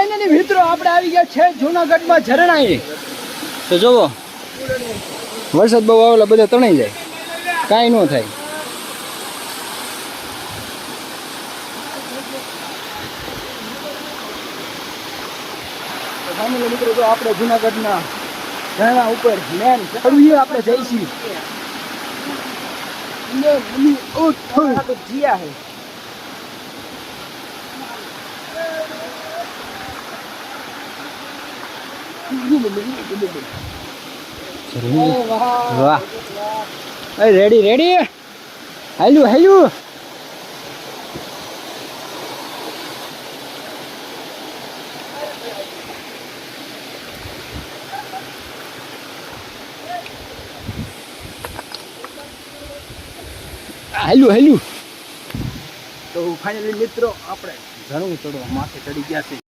Finally મિત્રો આપણે આવી ગયા છે જૂનાગઢમાં ઝરણાએ. તો જોવો વરસાદ બહુ આવેલા બધા તણાઈ જાય, કાંઈ ન થાય. ફાઇનલી મિત્રો જો આપણે જૂનાગઢના ઝરણા ઉપર મેન ચડવીએ આપણે જઈશું. જીયા હે વાહ. રેડી રેડી હાલ્યું હાલ્યું. હાલ્યું હાલ્યું. તો ફાઇનલી મિત્રો આપણે ઝરણું ચડવા માથે ચડી ગયા છે.